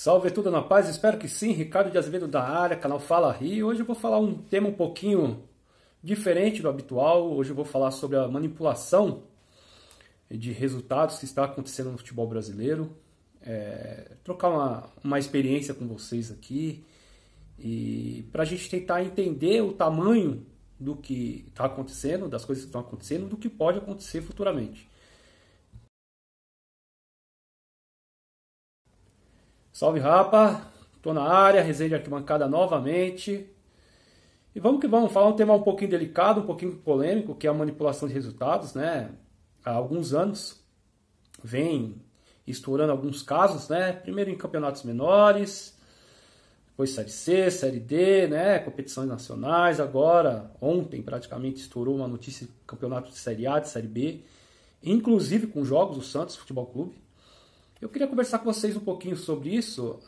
Salve tudo na paz, espero que sim. Ricardo de Azevedo da área, canal Fala Rio. Hoje eu vou falar um tema um pouquinho diferente do habitual. Hoje eu vou falar sobre a manipulação de resultados que está acontecendo no futebol brasileiro. Trocar uma experiência com vocês aqui e para a gente tentar entender o tamanho do que está acontecendo, das coisas que estão acontecendo, do que pode acontecer futuramente. Salve rapa, tô na área, resenha de arquibancada novamente. E vamos que vamos, falar um tema um pouquinho delicado, um pouquinho polêmico, que é a manipulação de resultados, né? Há alguns anos vem estourando alguns casos, né? Primeiro em campeonatos menores, depois Série C, Série D, né? Competições nacionais. Agora, ontem praticamente estourou uma notícia de campeonato de Série A, de Série B, inclusive com jogos do Santos Futebol Clube. Eu queria conversar com vocês um pouquinho sobre isso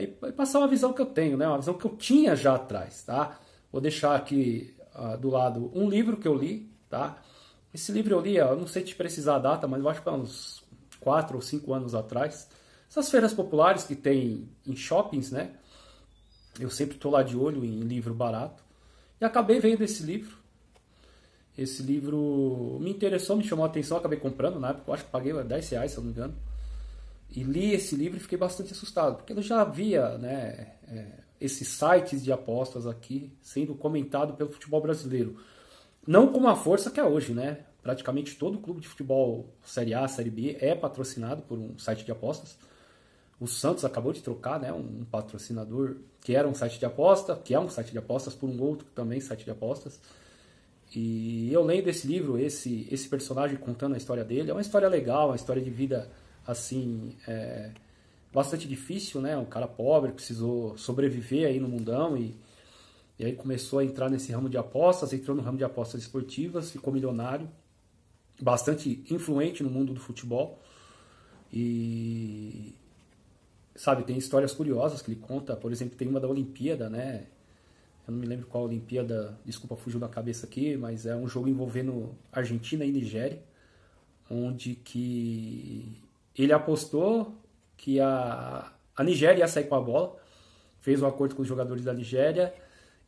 e passar uma visão que eu tenho, né? Uma visão que eu tinha já atrás, tá? Vou deixar aqui do lado um livro que eu li, tá? Esse livro eu li, eu não sei te precisar a data, mas eu acho que há uns 4 ou 5 anos atrás. Essas feiras populares que tem em shoppings, né? Eu sempre estou lá de olho em livro barato. E acabei vendo esse livro. Esse livro me interessou, me chamou a atenção, acabei comprando na época. Eu acho que paguei R$10, se eu não me engano. E li esse livro e fiquei bastante assustado, porque eu já via, né, esses sites de apostas aqui sendo comentado pelo futebol brasileiro. Não com a força que é hoje, né? Praticamente todo clube de futebol Série A, Série B é patrocinado por um site de apostas. O Santos acabou de trocar, né, um patrocinador que era um site de aposta, que é um site de apostas, por um outro também site de apostas. E eu lendo esse livro, esse personagem contando a história dele, é uma história legal, uma história de vida assim, bastante difícil, né? Um cara pobre, precisou sobreviver aí no mundão e aí começou a entrar nesse ramo de apostas, entrou no ramo de apostas esportivas, ficou milionário, bastante influente no mundo do futebol e, sabe, tem histórias curiosas que ele conta, por exemplo, tem uma da Olimpíada, né? Eu não me lembro qual Olimpíada, desculpa, fugiu da cabeça aqui, mas é um jogo envolvendo Argentina e Nigéria, onde que ele apostou que a Nigéria ia sair com a bola, fez um acordo com os jogadores da Nigéria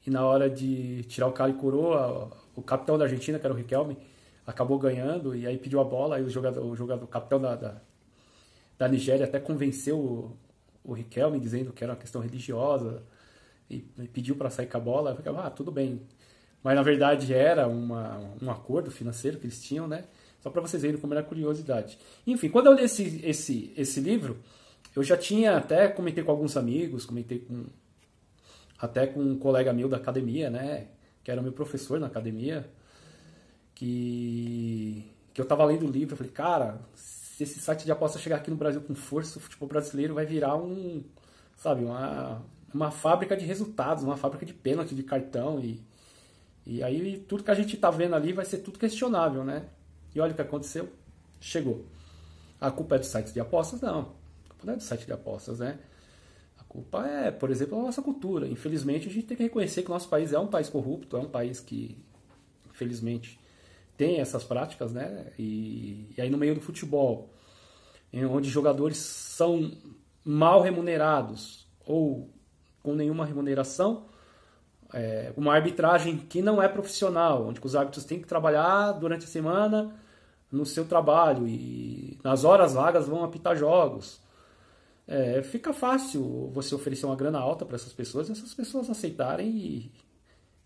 e na hora de tirar o cara e coroa, o capitão da Argentina, que era o Riquelme, acabou ganhando e aí pediu a bola, aí o capitão da Nigéria até convenceu o Riquelme, dizendo que era uma questão religiosa e pediu para sair com a bola. Eu falei, tudo bem. Mas na verdade era um acordo financeiro que eles tinham, né? Só para vocês verem como era a curiosidade. Enfim, quando eu li esse livro, eu já tinha até comentei com alguns amigos, até com um colega meu da academia, né? Que era meu professor na academia, que eu estava lendo o livro. Eu falei, cara, se esse site de aposta chegar aqui no Brasil com força, o futebol brasileiro vai virar uma fábrica de resultados, uma fábrica de pênalti, de cartão. E aí tudo que a gente está vendo ali vai ser tudo questionável, né? E olha o que aconteceu. Chegou. A culpa é do site de apostas? Não. A culpa não é do site de apostas, né? A culpa é, por exemplo, da nossa cultura. Infelizmente, a gente tem que reconhecer que o nosso país é um país corrupto, é um país que, infelizmente, tem essas práticas, né? E aí no meio do futebol, onde jogadores são mal remunerados ou com nenhuma remuneração, uma arbitragem que não é profissional, onde os árbitros têm que trabalhar durante a semana no seu trabalho e nas horas vagas vão apitar jogos. Fica fácil você oferecer uma grana alta para essas pessoas e essas pessoas aceitarem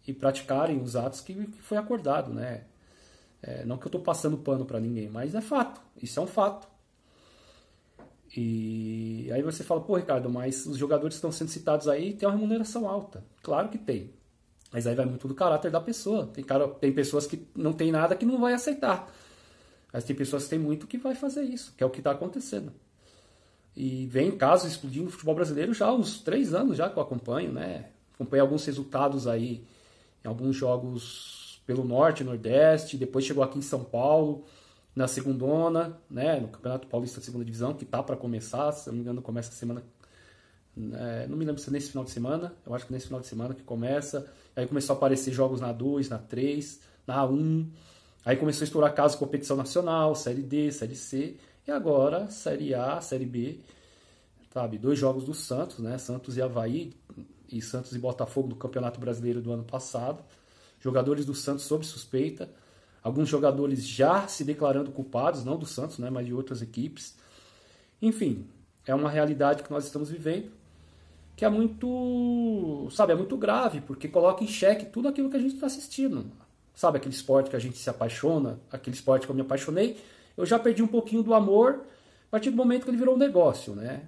e praticarem os atos que foi acordado, né? Não que eu estou passando pano para ninguém, mas é fato, isso é um fato. E aí você fala, pô, Ricardo, mas os jogadores que estão sendo citados aí têm uma remuneração alta. Claro que tem. Mas aí vai muito do caráter da pessoa. Tem pessoas que não tem nada que não vai aceitar. Mas tem pessoas que têm muito que vai fazer isso, que é o que está acontecendo. E vem casos explodindo no futebol brasileiro já há uns 3 anos já que eu acompanho, né? Acompanhei alguns resultados aí em alguns jogos pelo Norte, Nordeste, depois chegou aqui em São Paulo, na segundona, né, no Campeonato Paulista da Segunda Divisão, que tá para começar, se eu não me engano começa a semana, não me lembro se é nesse final de semana, eu acho que nesse final de semana que começa, aí começou a aparecer jogos na 2, na 3, na 1, aí começou a estourar casos de competição nacional, Série D, Série C, e agora Série A, Série B, sabe? 2 jogos do Santos, né? Santos e Avaí e Santos e Botafogo do Campeonato Brasileiro do ano passado. Jogadores do Santos sob suspeita. Alguns jogadores já se declarando culpados, não do Santos, né? Mas de outras equipes. Enfim, é uma realidade que nós estamos vivendo, que é muito, sabe, é muito grave, porque coloca em xeque tudo aquilo que a gente está assistindo. Sabe, aquele esporte que a gente se apaixona, aquele esporte que eu me apaixonei, eu já perdi um pouquinho do amor a partir do momento que ele virou um negócio, né?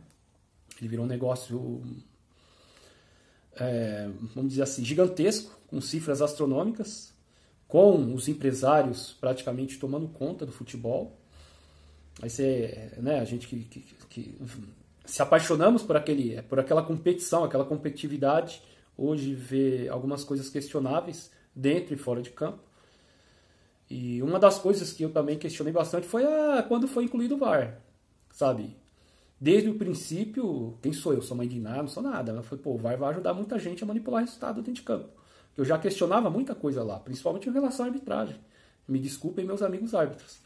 Ele virou um negócio, vamos dizer assim, gigantesco, com cifras astronômicas, com os empresários praticamente tomando conta do futebol. Aí você, né, a gente que se apaixonamos por aquela competição, aquela competitividade, hoje vê algumas coisas questionáveis dentro e fora de campo. E uma das coisas que eu também questionei bastante foi quando foi incluído o VAR, sabe? Desde o princípio, quem sou eu? Sou mãe de nada, não sou nada. Mas foi, o VAR vai ajudar muita gente a manipular resultado dentro de campo. Eu já questionava muita coisa lá, principalmente em relação à arbitragem. Me desculpem meus amigos árbitros,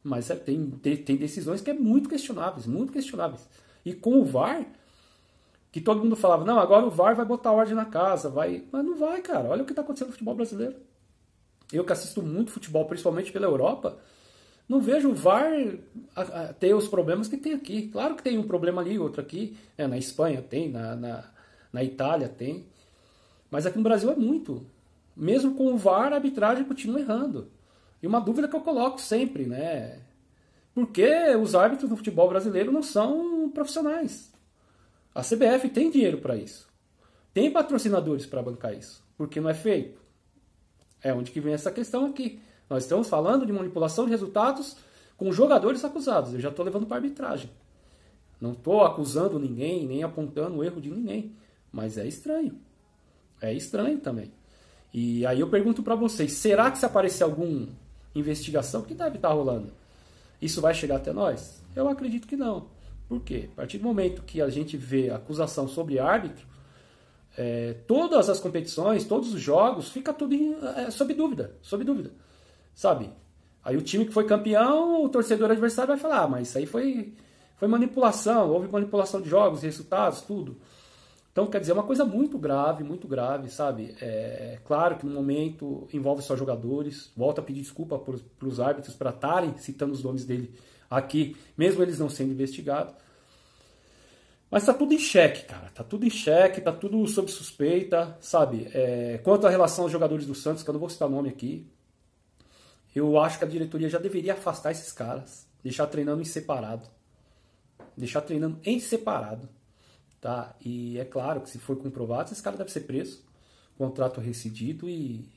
mas tem decisões que é muito questionáveis, muito questionáveis. E com o VAR, que todo mundo falava, não, agora o VAR vai botar ordem na casa, vai. Mas não vai, cara. Olha o que está acontecendo no futebol brasileiro. Eu que assisto muito futebol, principalmente pela Europa, não vejo o VAR ter os problemas que tem aqui. Claro que tem um problema ali, outro aqui. Na Espanha tem, na Itália tem. Mas aqui no Brasil é muito. Mesmo com o VAR, a arbitragem continua errando. E uma dúvida que eu coloco sempre, né? Por que os árbitros do futebol brasileiro não são profissionais? A CBF tem dinheiro para isso. Tem patrocinadores para bancar isso. Por que não é feito? É onde que vem essa questão aqui. Nós estamos falando de manipulação de resultados com jogadores acusados. Eu já estou levando para arbitragem. Não estou acusando ninguém, nem apontando o erro de ninguém. Mas é estranho. É estranho também. E aí eu pergunto para vocês, será que se aparecer alguma investigação, que deve estar rolando, isso vai chegar até nós? Eu acredito que não. Por quê? A partir do momento que a gente vê acusação sobre árbitro, todas as competições, todos os jogos, fica tudo sob dúvida, sabe? Aí o time que foi campeão, o torcedor adversário vai falar, mas isso aí foi manipulação, houve manipulação de jogos, resultados, tudo. Então, quer dizer, é uma coisa muito grave, sabe? É claro que no momento envolve só jogadores. Volto a pedir desculpa para os árbitros para estarem citando os nomes dele aqui, mesmo eles não sendo investigados. Mas tá tudo em xeque, cara. Tá tudo em xeque, tá tudo sob suspeita, sabe? Quanto à relação aos jogadores do Santos, que eu não vou citar nome aqui, eu acho que a diretoria já deveria afastar esses caras, deixar treinando em separado. Tá? E é claro que se for comprovado, esse cara deve ser preso, contrato rescindido e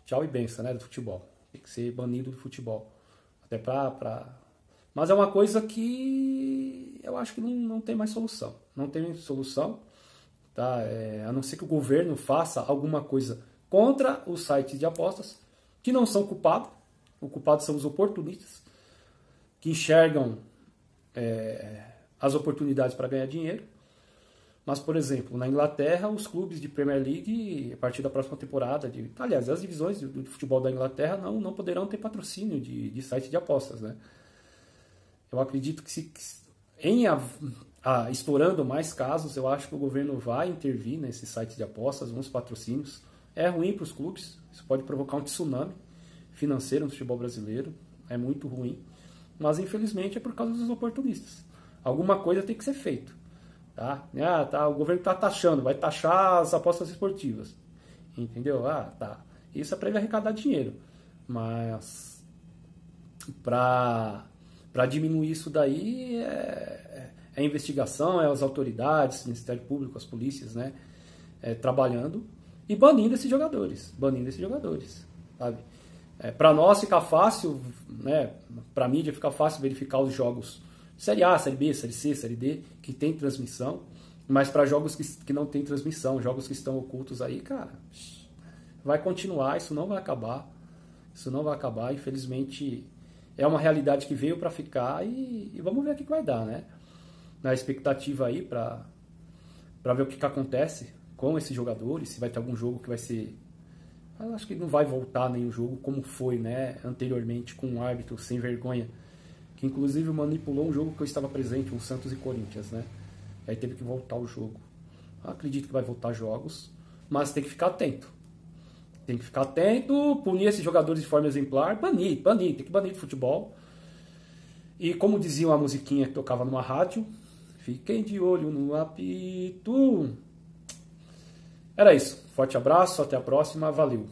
tchau e benção, né, do futebol. Tem que ser banido do futebol. Até Mas é uma coisa que eu acho que não tem mais solução. Não tem solução, tá? A não ser que o governo faça alguma coisa contra os sites de apostas, que não são culpados. O culpado são os oportunistas, que enxergam as oportunidades para ganhar dinheiro. Mas, por exemplo, na Inglaterra, os clubes de Premier League, a partir da próxima temporada, aliás, as divisões do futebol da Inglaterra não poderão ter patrocínio de site de apostas, né? Eu acredito que estourando mais casos, eu acho que o governo vai intervir nesses sites de apostas, nos patrocínios. É ruim para os clubes, isso pode provocar um tsunami financeiro no futebol brasileiro, é muito ruim. Mas, infelizmente, é por causa dos oportunistas. Alguma coisa tem que ser feita. Tá? O governo está taxando, vai taxar as apostas esportivas. Entendeu? Tá. Isso é para ele arrecadar dinheiro. Mas para diminuir isso daí é investigação, as autoridades, o Ministério Público, as polícias, né? Trabalhando e banindo esses jogadores. Sabe? Para nós fica fácil, né? Para a mídia fica fácil verificar os jogos Série A, Série B, Série C, Série D, que tem transmissão, mas para jogos que não tem transmissão, jogos que estão ocultos aí, cara, vai continuar, isso não vai acabar, infelizmente é uma realidade que veio para ficar e vamos ver o que vai dar, né? Na expectativa aí para ver o que acontece com esses jogadores, se vai ter algum jogo que vai ser... Eu acho que não vai voltar nenhum jogo como foi, né, anteriormente, com um árbitro sem vergonha, que inclusive manipulou um jogo que eu estava presente, o Santos e Corinthians, né? Aí teve que voltar o jogo. Acredito que vai voltar jogos, mas tem que ficar atento. Tem que ficar atento, punir esses jogadores de forma exemplar, banir, tem que banir de futebol. E como dizia uma musiquinha que tocava numa rádio, fiquem de olho no apito. Era isso. Forte abraço, até a próxima, valeu.